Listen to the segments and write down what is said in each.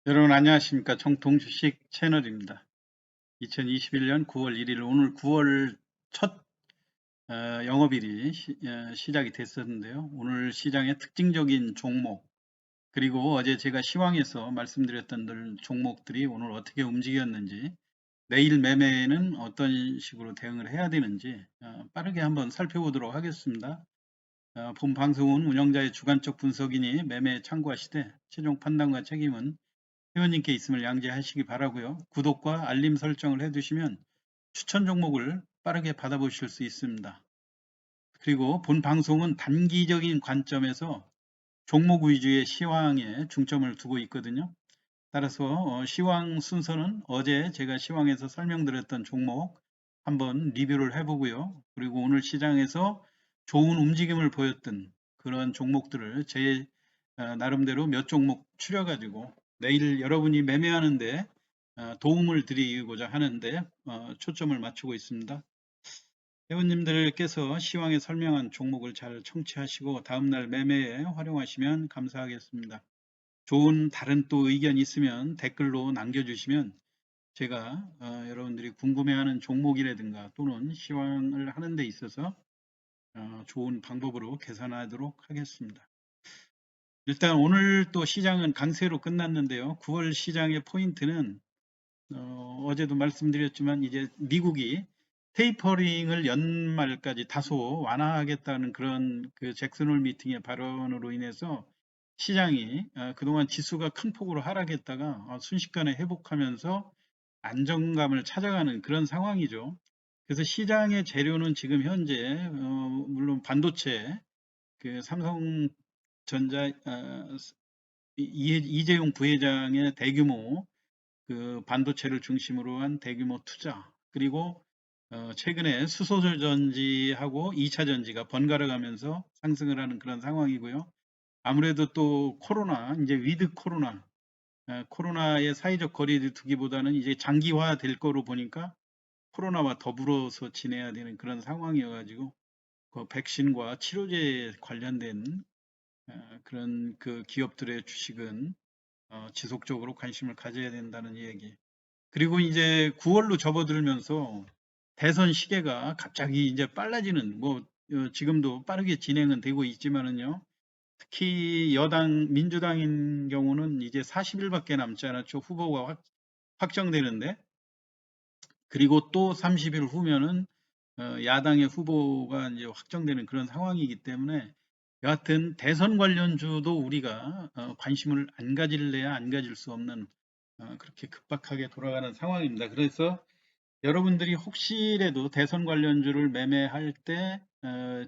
여러분 안녕하십니까. 정통주식 채널입니다. 2021년 9월 1일 오늘 9월 첫 영업일이 시작이 됐었는데요. 오늘 시장의 특징적인 종목 그리고 어제 제가 시황에서 말씀드렸던 종목들이 오늘 어떻게 움직였는지 내일 매매에는 어떤 식으로 대응을 해야 되는지 빠르게 한번 살펴보도록 하겠습니다. 본 방송은 운영자의 주관적 분석이니 매매에 참고하시되 최종 판단과 책임은 회원님께 있음을 양지하시기 바라고요. 구독과 알림 설정을 해두시면 추천 종목을 빠르게 받아보실 수 있습니다. 그리고 본 방송은 단기적인 관점에서 종목 위주의 시황에 중점을 두고 있거든요. 따라서 시황 순서는 어제 제가 시황에서 설명드렸던 종목 한번 리뷰를 해보고요. 그리고 오늘 시장에서 좋은 움직임을 보였던 그런 종목들을 제 나름대로 몇 종목 추려가지고 내일 여러분이 매매하는데 도움을 드리고자 하는데 초점을 맞추고 있습니다. 회원님들께서 시황에 설명한 종목을 잘 청취하시고 다음날 매매에 활용하시면 감사하겠습니다. 좋은 다른 또 의견 있으면 댓글로 남겨주시면 제가 여러분들이 궁금해하는 종목이라든가 또는 시황을 하는 데 있어서 좋은 방법으로 계산하도록 하겠습니다. 일단 오늘 또 시장은 강세로 끝났는데요. 9월 시장의 포인트는 어제도 말씀드렸지만 이제 미국이 테이퍼링을 연말까지 다소 완화하겠다는 그런 그 잭슨홀 미팅의 발언으로 인해서 시장이 그동안 지수가 큰 폭으로 하락했다가 순식간에 회복하면서 안정감을 찾아가는 그런 상황이죠. 그래서 시장의 재료는 지금 현재 물론 반도체 그 삼성전자 이재용 부회장의 대규모 그 반도체를 중심으로 한 대규모 투자 그리고 최근에 수소전지하고 2차 전지가 번갈아 가면서 상승을 하는 그런 상황이고요. 아무래도 또 코로나 이제 위드 코로나 코로나의 사회적 거리 두기보다는 이제 장기화 될 거로 보니까 코로나와 더불어서 지내야 되는 그런 상황이어가지고 그 백신과 치료제에 관련된 그런 그 기업들의 주식은 지속적으로 관심을 가져야 된다는 얘기. 그리고 이제 9월로 접어들면서 대선 시계가 갑자기 이제 빨라지는 뭐 지금도 빠르게 진행은 되고 있지만은요. 특히 여당 민주당인 경우는 이제 40일밖에 남지 않았죠. 후보가 확정되는데 그리고 또 30일 후면은 야당의 후보가 이제 확정되는 그런 상황이기 때문에 여하튼 대선 관련주도 우리가 관심을 안 가질래야 안 가질 수 없는 그렇게 급박하게 돌아가는 상황입니다. 그래서 여러분들이 혹시라도 대선 관련주를 매매할 때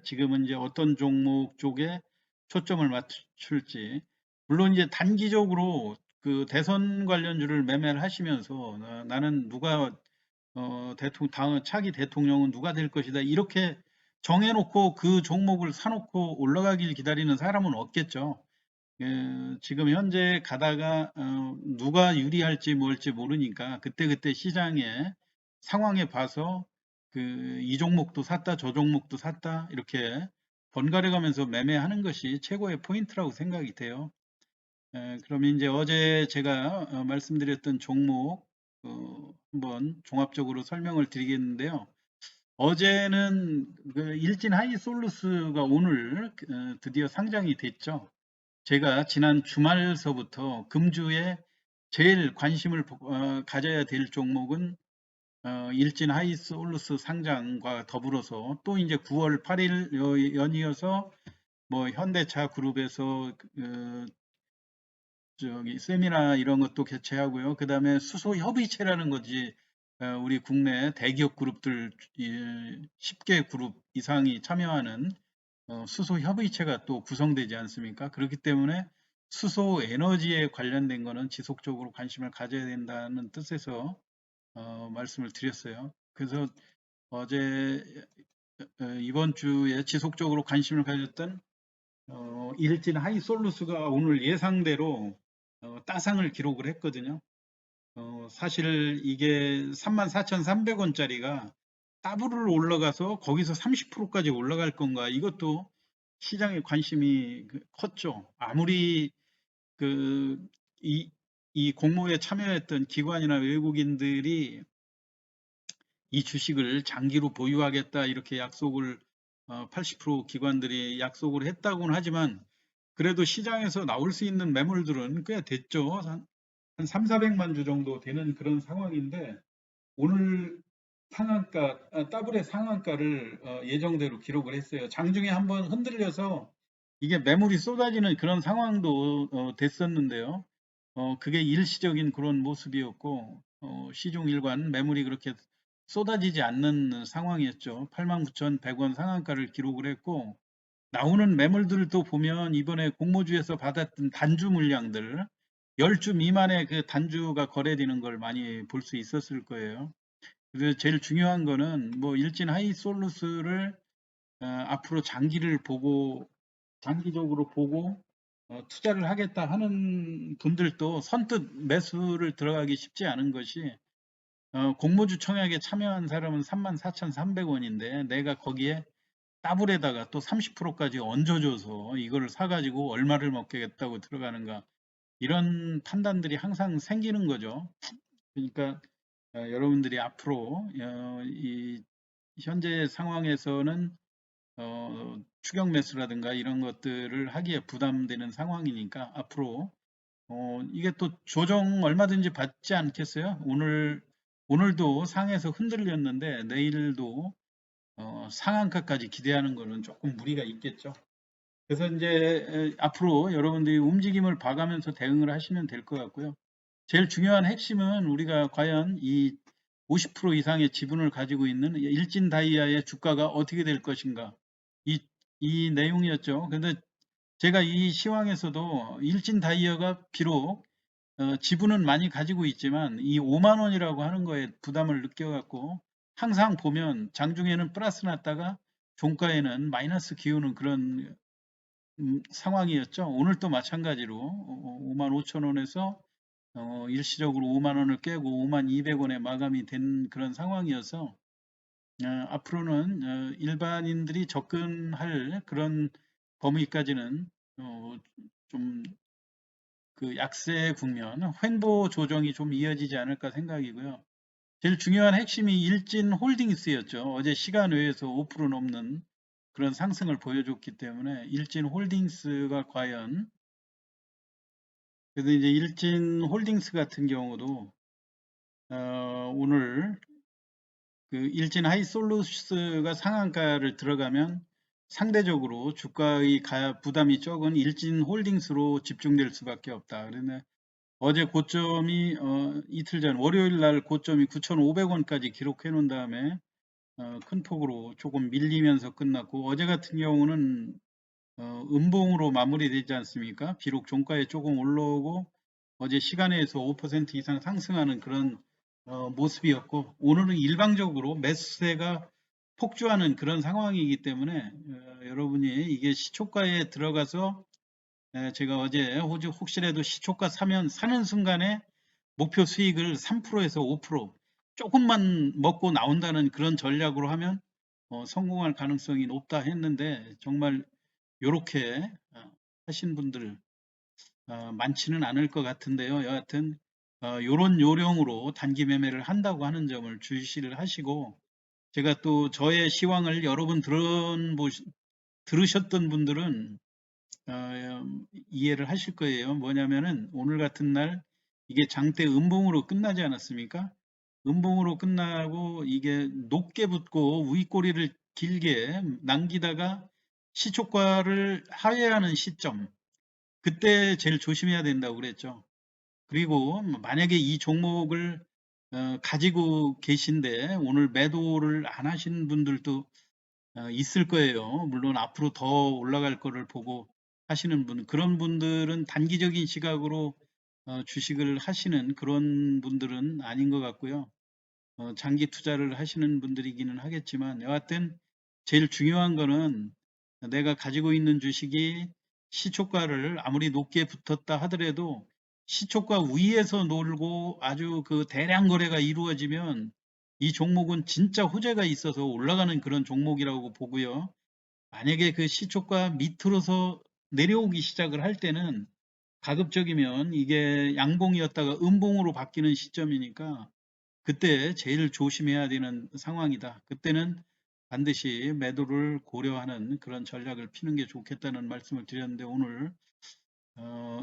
지금은 이제 어떤 종목 쪽에 초점을 맞출지 물론 이제 단기적으로 그 대선 관련주를 매매를 하시면서 나는 누가 다음 차기 대통령은 누가 될 것이다 이렇게 정해놓고 그 종목을 사놓고 올라가길 기다리는 사람은 없겠죠. 지금 현재 가다가 누가 유리할지 뭘지 모르니까 그때그때 시장의 상황에 봐서 이 종목도 샀다 저 종목도 샀다 이렇게 번갈아 가면서 매매하는 것이 최고의 포인트라고 생각이 돼요. 그러면 이제 어제 제가 말씀드렸던 종목 한번 종합적으로 설명을 드리겠는데요. 어제는 그 일진 하이솔루스가 오늘 드디어 상장이 됐죠. 제가 지난 주말서부터 금주에 제일 관심을 가져야 될 종목은 일진 하이솔루스 상장과 더불어서 또 이제 9월 8일 연이어서 뭐 현대차 그룹에서 저기 세미나 이런 것도 개최하고요. 그 다음에 수소 협의체라는 거지. 우리 국내 대기업 그룹들 10개 그룹 이상이 참여하는 수소 협의체가 또 구성되지 않습니까? 그렇기 때문에 수소 에너지에 관련된 거는 지속적으로 관심을 가져야 된다는 뜻에서 말씀을 드렸어요. 그래서 어제 이번 주에 지속적으로 관심을 가졌던 일진 하이솔루스가 오늘 예상대로 따상을 기록을 했거든요. 사실 이게 34,300원짜리가 더블을 올라가서 거기서 30%까지 올라갈 건가 이것도 시장의 관심이 컸죠. 아무리 그 이 공모에 참여했던 기관이나 외국인들이 이 주식을 장기로 보유하겠다 이렇게 약속을 80% 기관들이 약속을 했다고는 하지만 그래도 시장에서 나올 수 있는 매물들은 꽤 됐죠. 한 3, 400만 주 정도 되는 그런 상황인데 오늘 상한가, 더블의 상한가를 예정대로 기록을 했어요. 장중에 한번 흔들려서 이게 매물이 쏟아지는 그런 상황도 됐었는데요. 그게 일시적인 그런 모습이었고, 시중 일관 매물이 그렇게 쏟아지지 않는 상황이었죠. 89,100원 상한가를 기록을 했고, 나오는 매물들도 보면 이번에 공모주에서 받았던 단주 물량들, 10주 미만의 그 단주가 거래되는 걸 많이 볼 수 있었을 거예요. 그래서 제일 중요한 거는 뭐 일진 하이솔루스를 앞으로 장기적으로 보고 투자를 하겠다 하는 분들도 선뜻 매수를 들어가기 쉽지 않은 것이 공모주 청약에 참여한 사람은 34,300원인데 내가 거기에 더블에다가 또 30%까지 얹어줘서 이거를 사가지고 얼마를 먹겠다고 들어가는가 이런 판단들이 항상 생기는 거죠. 그러니까 여러분들이 앞으로 이 현재 상황에서는 추격 매수라든가 이런 것들을 하기에 부담되는 상황이니까 앞으로 이게 또 조정 얼마든지 받지 않겠어요? 오늘도 상에서 흔들렸는데 내일도 상한가까지 기대하는 거는 조금 무리가 있겠죠. 그래서 이제 앞으로 여러분들이 움직임을 봐가면서 대응을 하시면 될 것 같고요. 제일 중요한 핵심은 우리가 과연 이 50% 이상의 지분을 가지고 있는 일진 다이아의 주가가 어떻게 될 것인가. 이 내용이었죠. 그런데 제가 이 시황에서도 일진 다이아가 비록 지분은 많이 가지고 있지만 이 5만 원이라고 하는 거에 부담을 느껴갖고 항상 보면 장중에는 플러스 났다가 종가에는 마이너스 기우는 그런 상황이었죠. 오늘도 마찬가지로 5만 5천 원에서 일시적으로 5만 원을 깨고 5만 200원에 마감이 된 그런 상황이어서 앞으로는 일반인들이 접근할 그런 범위까지는 좀 그 약세 국면, 횡보 조정이 좀 이어지지 않을까 생각이고요. 제일 중요한 핵심이 일진 홀딩스였죠. 어제 시간 외에서 5% 넘는 그런 상승을 보여줬기 때문에 일진 홀딩스가 과연 그래서 이제 일진 홀딩스 같은 경우도 오늘 그 일진 하이솔루스가 상한가를 들어가면 상대적으로 주가의 부담이 적은 일진 홀딩스로 집중될 수밖에 없다. 그런데 어제 고점이 이틀 전 월요일 날 고점이 9,500원까지 기록해 놓은 다음에 큰 폭으로 조금 밀리면서 끝났고 어제 같은 경우는 음봉으로 마무리되지 않습니까? 비록 종가에 조금 올라오고 어제 시간에서 5% 이상 상승하는 그런 모습이었고 오늘은 일방적으로 매수세가 폭주하는 그런 상황이기 때문에 여러분이 이게 시초가에 들어가서 제가 어제 혹시라도 시초가 사는 순간에 목표 수익을 3%에서 5% 조금만 먹고 나온다는 그런 전략으로 하면 성공할 가능성이 높다 했는데 정말 요렇게 하신 분들 많지는 않을 것 같은데요. 여하튼 요런 요령으로 단기 매매를 한다고 하는 점을 주시를 하시고 제가 또 저의 시황을 여러분 들으셨던 분들은 이해를 하실 거예요. 뭐냐면은 오늘 같은 날 이게 장대 음봉으로 끝나지 않았습니까? 음봉으로 끝나고 이게 높게 붙고 윗꼬리를 길게 남기다가 시초가를 하회하는 시점 그때 제일 조심해야 된다고 그랬죠. 그리고 만약에 이 종목을 가지고 계신데 오늘 매도를 안 하신 분들도 있을 거예요. 물론 앞으로 더 올라갈 거를 보고 하시는 그런 분들은 단기적인 시각으로 주식을 하시는 그런 분들은 아닌 것 같고요. 장기 투자를 하시는 분들이기는 하겠지만 여하튼 제일 중요한 거는 내가 가지고 있는 주식이 시초가를 아무리 높게 붙었다 하더라도 시초가 위에서 놀고 아주 그 대량 거래가 이루어지면 이 종목은 진짜 호재가 있어서 올라가는 그런 종목이라고 보고요. 만약에 그 시초가 밑으로서 내려오기 시작을 할 때는 가급적이면 이게 양봉이었다가 음봉으로 바뀌는 시점이니까 그때 제일 조심해야 되는 상황이다. 그때는 반드시 매도를 고려하는 그런 전략을 피는 게 좋겠다는 말씀을 드렸는데 오늘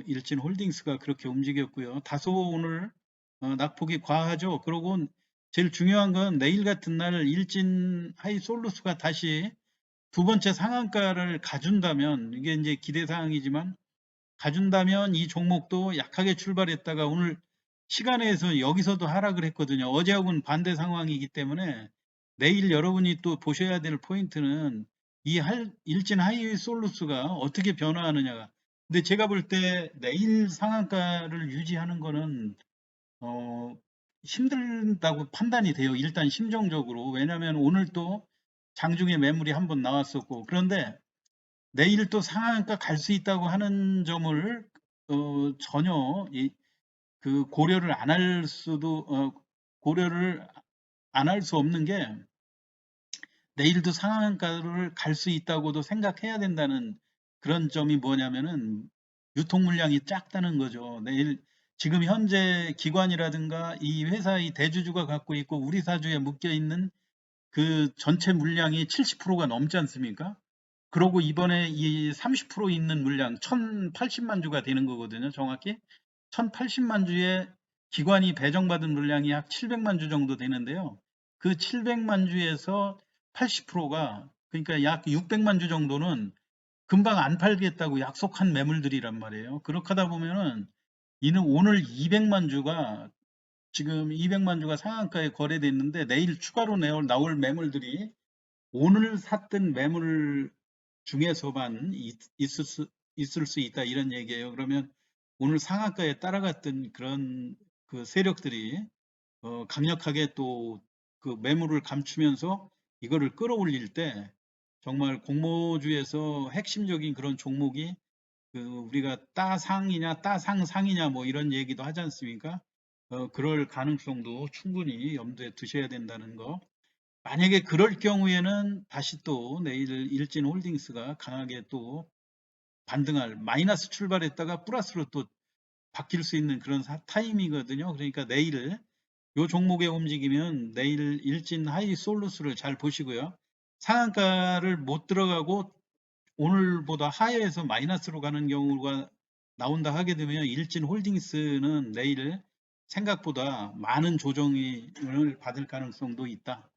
일진홀딩스가 그렇게 움직였고요. 다소 오늘 낙폭이 과하죠. 그러고 제일 중요한 건 내일 같은 날 일진 하이솔루스가 다시 두 번째 상한가를 가준다면 이게 이제 기대사항이지만 가준다면 이 종목도 약하게 출발했다가 오늘 시간에서 여기서도 하락을 했거든요. 어제하고는 반대 상황이기 때문에 내일 여러분이 또 보셔야 될 포인트는 이 일진 하이솔루스가 어떻게 변화하느냐가. 근데 제가 볼 때 내일 상한가를 유지하는 거는 어, 힘들다고 판단이 돼요. 일단 심정적으로. 왜냐하면 오늘 또 장중에 매물이 한번 나왔었고 그런데 내일 또 상한가 갈 수 있다고 하는 점을 전혀 그 고려를 안 할 수도 고려를 안 할 수 없는 게 내일도 상한가를 갈 수 있다고도 생각해야 된다는 그런 점이 뭐냐면은 유통 물량이 작다는 거죠. 내일 지금 현재 기관이라든가 이 회사의 대주주가 갖고 있고 우리 사주에 묶여 있는 그 전체 물량이 70%가 넘지 않습니까? 그러고 이번에 이 30% 있는 물량 1080만 주가 되는 거거든요. 정확히 1080만 주에 기관이 배정받은 물량이 약 700만 주 정도 되는데요. 그 700만 주에서 80%가 그러니까 약 600만 주 정도는 금방 안 팔겠다고 약속한 매물들이란 말이에요. 그렇게 하다 보면은 이는 오늘 200만 주가 지금 200만 주가 상한가에 거래됐는데 내일 추가로 나올 매물들이 오늘 샀던 매물 중에서만 있을 수 있다 이런 얘기예요. 그러면 오늘 상한가에 따라갔던 그런 그 세력들이 강력하게 또 그 매물을 감추면서 이거를 끌어올릴 때 정말 공모주에서 핵심적인 그런 종목이 그 우리가 따상이냐 따상상이냐 뭐 이런 얘기도 하지 않습니까? 그럴 가능성도 충분히 염두에 두셔야 된다는 거. 만약에 그럴 경우에는 다시 또 내일 일진홀딩스가 강하게 또 반등할 마이너스 출발했다가 플러스로 또 바뀔 수 있는 그런 타임이거든요. 그러니까 내일 요 종목의 움직이면 내일 일진 하이솔루스를 잘 보시고요. 상한가를 못 들어가고 오늘보다 하회해서 마이너스로 가는 경우가 나온다 하게 되면 일진 홀딩스는 내일 생각보다 많은 조정을 받을 가능성도 있다.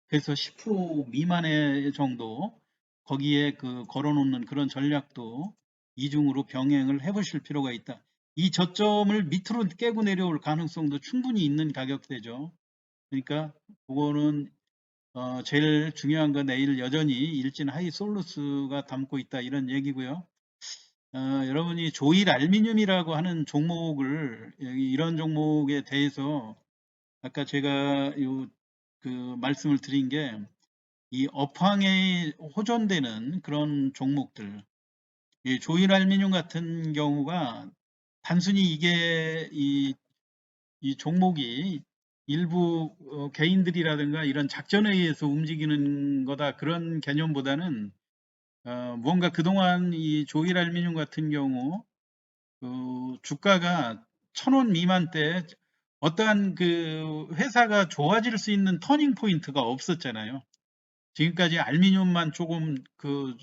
그래서 10% 미만의 정도 거기에 그 걸어놓는 그런 전략도 이중으로 병행을 해보실 필요가 있다. 이 저점을 밑으로 깨고 내려올 가능성도 충분히 있는 가격대죠. 그러니까 그거는 제일 중요한 건 내일 여전히 일진 하이솔루스가 담고 있다 이런 얘기고요. 여러분이 조일 알미늄이라고 하는 종목을 이런 종목에 대해서 아까 제가 그 말씀을 드린 게 이 업황에 호전되는 그런 종목들, 이 조일 알미늄 같은 경우가 단순히 이게 이 종목이 일부 개인들이라든가 이런 작전에 의해서 움직이는 거다 그런 개념보다는 뭔가 그동안 이 조일 알미늄 같은 경우 주가가 1,000원 미만 때 어떠한 그 회사가 좋아질 수 있는 터닝 포인트가 없었잖아요. 지금까지 알미늄만 조금 그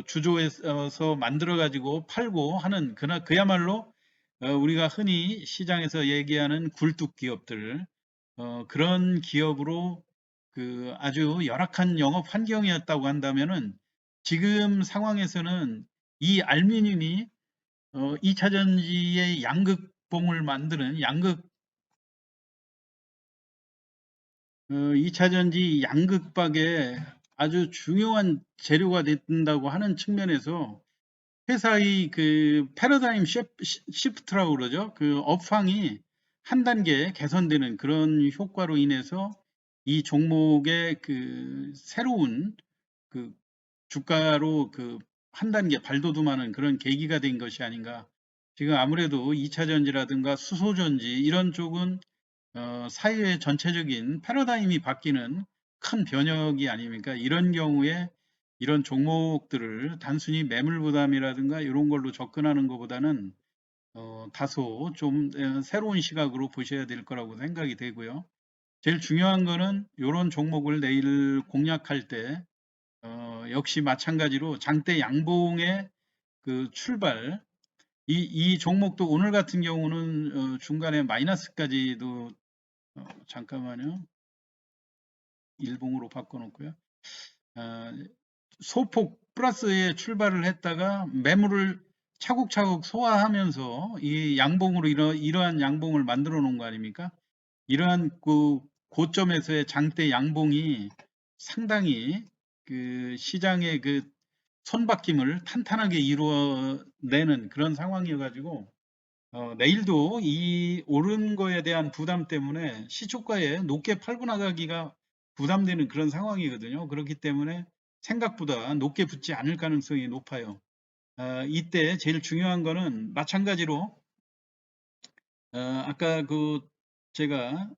주조해서 만들어 가지고 팔고 하는 그야말로 우리가 흔히 시장에서 얘기하는 굴뚝 기업들 그런 기업으로 그 아주 열악한 영업 환경이었다고 한다면은 지금 상황에서는 이 알미늄이 2차 전지의 양극봉을 만드는 2차 전지 양극박에 아주 중요한 재료가 된다고 하는 측면에서 회사의 그 패러다임 시프트라고 그러죠. 그 업황이 한 단계 개선되는 그런 효과로 인해서 이 종목의 그 새로운 그 주가로 그 한 단계 발돋움하는 그런 계기가 된 것이 아닌가. 지금 아무래도 2차 전지라든가 수소 전지 이런 쪽은 사회의 전체적인 패러다임이 바뀌는 큰 변혁이 아닙니까? 이런 경우에 이런 종목들을 단순히 매물 부담이라든가 이런 걸로 접근하는 것보다는 다소 좀 새로운 시각으로 보셔야 될 거라고 생각이 되고요. 제일 중요한 거는 이런 종목을 내일 공략할 때 역시 마찬가지로 장대 양봉의 그 출발, 이 종목도 오늘 같은 경우는 중간에 마이너스까지도 잠깐만요. 일봉으로 바꿔놓고요. 아, 소폭 플러스에 출발을 했다가 매물을 차곡차곡 소화하면서 이 양봉으로 이러한 양봉을 만들어 놓은 거 아닙니까? 이러한 그 고점에서의 장대 양봉이 상당히 그 시장의 그 손바뀜을 탄탄하게 이루어내는 그런 상황이어가지고 내일도 이 오른 거에 대한 부담 때문에 시초가에 높게 팔고 나가기가 부담되는 그런 상황이거든요. 그렇기 때문에 생각보다 높게 붙지 않을 가능성이 높아요. 이때 제일 중요한 거는 마찬가지로 아까 그 제가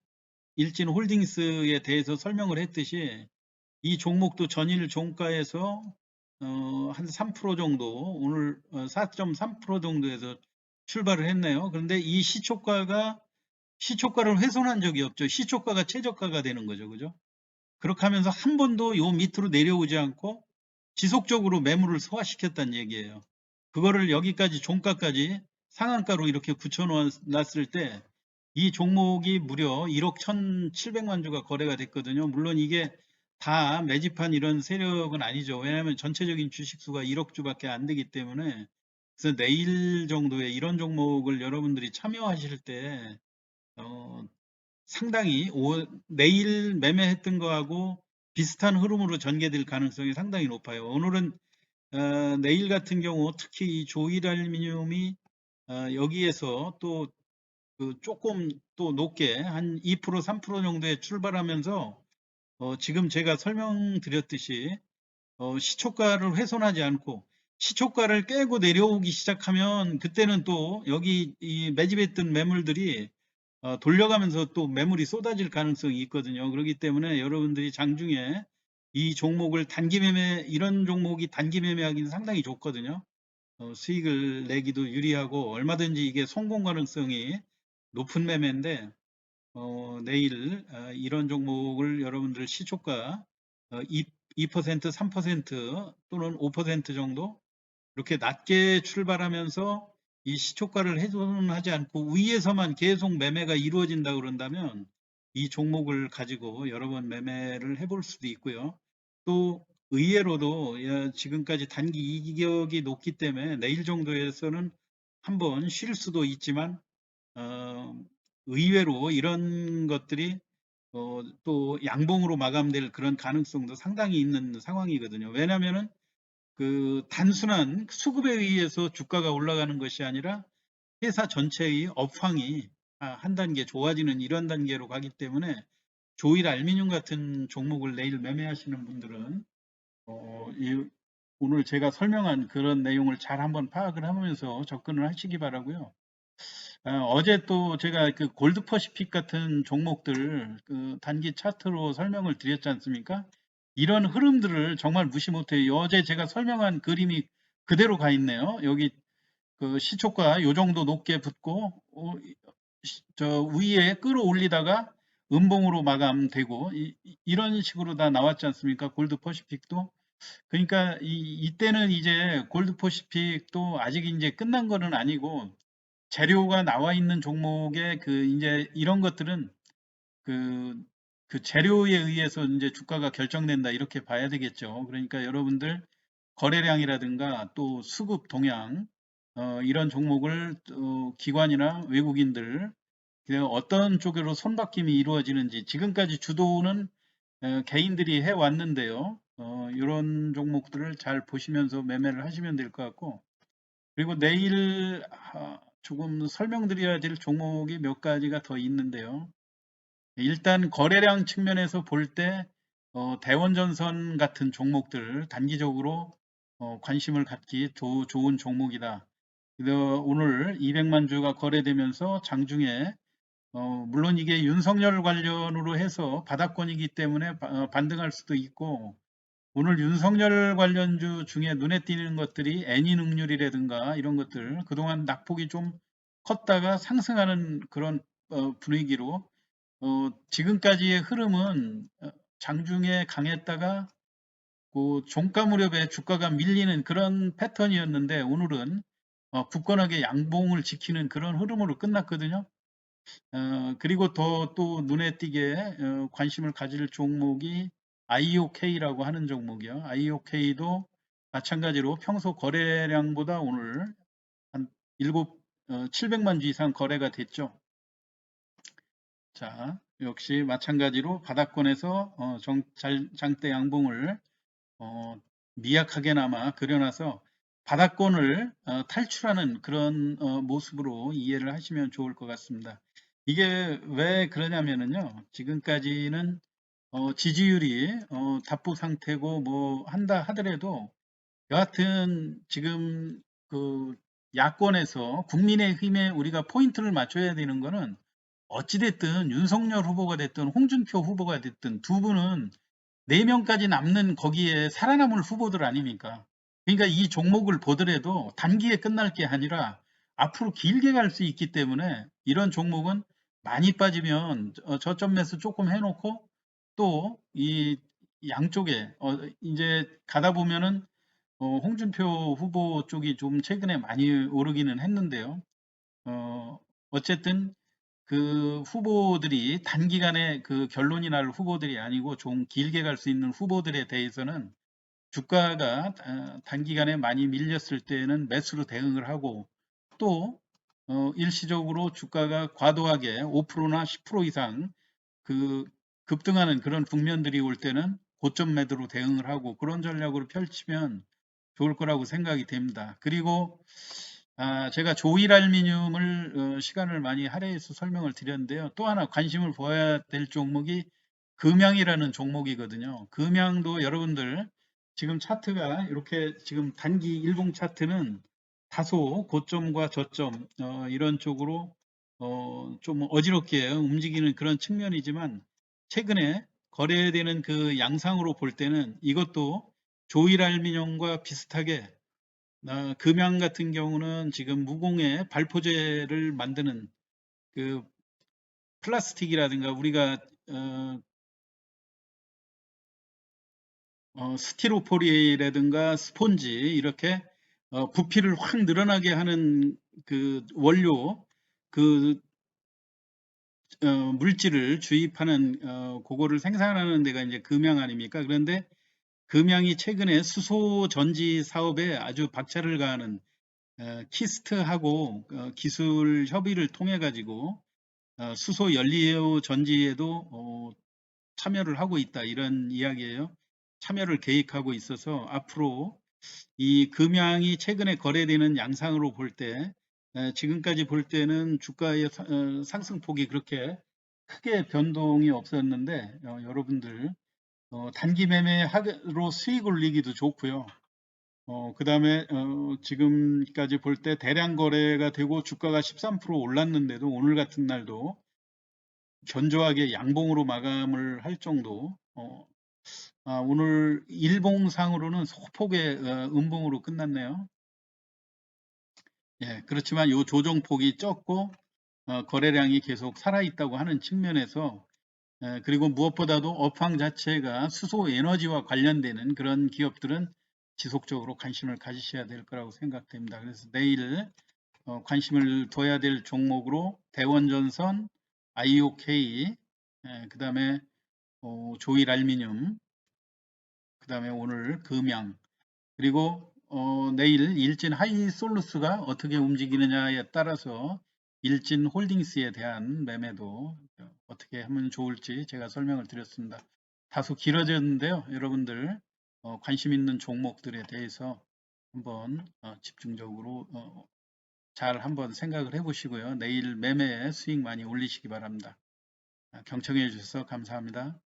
일진 홀딩스에 대해서 설명을 했듯이 이 종목도 전일 종가에서 한 3% 정도 오늘 4.3% 정도에서 출발을 했네요. 그런데 이 시초가를 훼손한 적이 없죠. 시초가가 최저가가 되는 거죠. 그죠? 그렇게 하면서 한 번도 요 밑으로 내려오지 않고 지속적으로 매물을 소화시켰다는 얘기예요. 그거를 여기까지 종가까지 상한가로 이렇게 붙여놨을 때 이 종목이 무려 1억 1,700만 주가 거래가 됐거든요. 물론 이게 다 매집한 이런 세력은 아니죠. 왜냐하면 전체적인 주식수가 1억 주밖에 안 되기 때문에 그래서 내일 정도에 이런 종목을 여러분들이 참여하실 때 어, 상당히 내일 매매했던 거하고 비슷한 흐름으로 전개될 가능성이 상당히 높아요. 오늘은 내일 같은 경우 특히 이 조일알루미늄이 여기에서 또 그 조금 또 높게 한 2% 3% 정도에 출발하면서 지금 제가 설명드렸듯이 시초가를 훼손하지 않고 시초가를 깨고 내려오기 시작하면 그때는 또 여기 이 매집했던 매물들이 돌려가면서 또 매물이 쏟아질 가능성이 있거든요. 그렇기 때문에 여러분들이 장중에 이 종목을 단기 매매, 이런 종목이 단기 매매하기는 상당히 좋거든요. 수익을 내기도 유리하고 얼마든지 이게 성공 가능성이 높은 매매인데 내일 이런 종목을 여러분들 시초가 2%, 3% 또는 5% 정도 이렇게 낮게 출발하면서 이 시초가를 훼손하지 않고 위에서만 계속 매매가 이루어진다 그런다면 이 종목을 가지고 여러 번 매매를 해볼 수도 있고요. 또 의외로도 지금까지 단기 이격이 높기 때문에 내일 정도에서는 한번 쉴 수도 있지만 의외로 이런 것들이 또 양봉으로 마감될 그런 가능성도 상당히 있는 상황이거든요. 왜냐하면은 그 단순한 수급에 의해서 주가가 올라가는 것이 아니라 회사 전체의 업황이 한 단계 좋아지는 이런 단계로 가기 때문에 조일 알미늄 같은 종목을 내일 매매하시는 분들은 오늘 제가 설명한 그런 내용을 잘 한번 파악을 하면서 접근을 하시기 바라고요. 어제 또 제가 그 골드 퍼시픽 같은 종목들 그 단기 차트로 설명을 드렸지 않습니까? 이런 흐름들을 정말 무시 못해요. 어제 제가 설명한 그림이 그대로 가 있네요. 여기 그 시초가 요 정도 높게 붙고 저 위에 끌어올리다가 음봉으로 마감되고 이런 식으로 다 나왔지 않습니까? 골드 퍼시픽도. 그러니까 이때는 이제 골드 퍼시픽도 아직 이제 끝난 거는 아니고 재료가 나와 있는 종목의 그 이제 이런 것들은 그, 그 재료에 의해서 이제 주가가 결정된다 이렇게 봐야 되겠죠. 그러니까 여러분들 거래량이라든가 또 수급 동향 이런 종목을 기관이나 외국인들 어떤 쪽으로 손바뀜이 이루어지는지 지금까지 주도는 개인들이 해왔는데요. 이런 종목들을 잘 보시면서 매매를 하시면 될 것 같고 그리고 내일 조금 설명드려야 될 종목이 몇 가지가 더 있는데요. 일단 거래량 측면에서 볼 때 대원전선 같은 종목들 단기적으로 관심을 갖기 좋은 종목이다. 오늘 200만 주가 거래되면서 장중에 물론 이게 윤석열 관련으로 해서 바닥권이기 때문에 반등할 수도 있고 오늘 윤석열 관련주 중에 눈에 띄는 것들이 애니능률이라든가 이런 것들 그동안 낙폭이 좀 컸다가 상승하는 그런 분위기로 지금까지의 흐름은 장중에 강했다가 그 종가 무렵에 주가가 밀리는 그런 패턴이었는데 오늘은 굳건하게 양봉을 지키는 그런 흐름으로 끝났거든요. 그리고 더 또 눈에 띄게 관심을 가질 종목이 IOK라고 하는 종목이요. IOK도 마찬가지로 평소 거래량보다 오늘 한 700만 주 이상 거래가 됐죠. 자, 역시 마찬가지로 바닥권에서 장대 양봉을 미약하게나마 그려놔서 바닥권을 탈출하는 그런 모습으로 이해를 하시면 좋을 것 같습니다. 이게 왜 그러냐면은요. 지금까지는 지지율이 답보 상태고 뭐 한다 하더라도 여하튼 지금 그 야권에서 국민의힘에 우리가 포인트를 맞춰야 되는 거는 어찌됐든 윤석열 후보가 됐든 홍준표 후보가 됐든 두 분은 4명까지 남는 거기에 살아남을 후보들 아닙니까? 그러니까 이 종목을 보더라도 단기에 끝날 게 아니라 앞으로 길게 갈 수 있기 때문에 이런 종목은 많이 빠지면 저점 매수 조금 해놓고 또 이 양쪽에 이제 가다 보면은 홍준표 후보 쪽이 좀 최근에 많이 오르기는 했는데요. 어쨌든 그 후보들이 단기간에 그 결론이 날 후보들이 아니고 좀 길게 갈 수 있는 후보들에 대해서는 주가가 단기간에 많이 밀렸을 때는 매수로 대응을 하고 또 일시적으로 주가가 과도하게 5%나 10% 이상 그 급등하는 그런 국면들이 올 때는 고점 매도로 대응을 하고 그런 전략으로 펼치면 좋을 거라고 생각이 됩니다. 그리고 제가 조일 알미늄을 시간을 많이 할애해서 설명을 드렸는데요. 또 하나 관심을 보여야 될 종목이 금양이라는 종목이거든요. 금양도 여러분들 지금 차트가 이렇게 지금 단기 일봉 차트는 다소 고점과 저점 이런 쪽으로 좀 어지럽게 움직이는 그런 측면이지만 최근에 거래되는 그 양상으로 볼 때는 이것도 조일 알미늄과 비슷하게 금양 같은 경우는 지금 무공해 발포제를 만드는 그 플라스틱이라든가 우리가 스티로폴이라든가 스폰지 이렇게 부피를 확 늘어나게 하는 그 원료 그 물질을 주입하는 그거를 생산하는 데가 이제 금양 아닙니까? 그런데 금양이 최근에 수소 전지 사업에 아주 박차를 가하는 키스트하고 기술 협의를 통해 가지고 수소 연료 전지에도 참여를 하고 있다 이런 이야기예요. 참여를 계획하고 있어서 앞으로 이 금양이 최근에 거래되는 양상으로 볼 때 지금까지 볼 때는 주가의 상승폭이 그렇게 크게 변동이 없었는데 여러분들 단기 매매로 수익 올리기도 좋고요. 그 다음에 지금까지 볼 때 대량 거래가 되고 주가가 13% 올랐는데도 오늘 같은 날도 견조하게 양봉으로 마감을 할 정도 오늘 일봉상으로는 소폭의 음봉으로 끝났네요. 예, 그렇지만 이 조정폭이 적고 거래량이 계속 살아있다고 하는 측면에서 그리고 무엇보다도 업황 자체가 수소 에너지와 관련되는 그런 기업들은 지속적으로 관심을 가지셔야 될 거라고 생각됩니다. 그래서 내일 관심을 둬야 될 종목으로 대원전선, IOK, 그 다음에 조일 알미늄, 그 다음에 오늘 금양, 그리고 내일 일진 하이솔루스가 어떻게 움직이느냐에 따라서 일진 홀딩스에 대한 매매도 어떻게 하면 좋을지 제가 설명을 드렸습니다. 다소 길어졌는데요. 여러분들 관심 있는 종목들에 대해서 한번 집중적으로 잘 한번 생각을 해보시고요. 내일 매매 수익 많이 올리시기 바랍니다. 경청해 주셔서 감사합니다.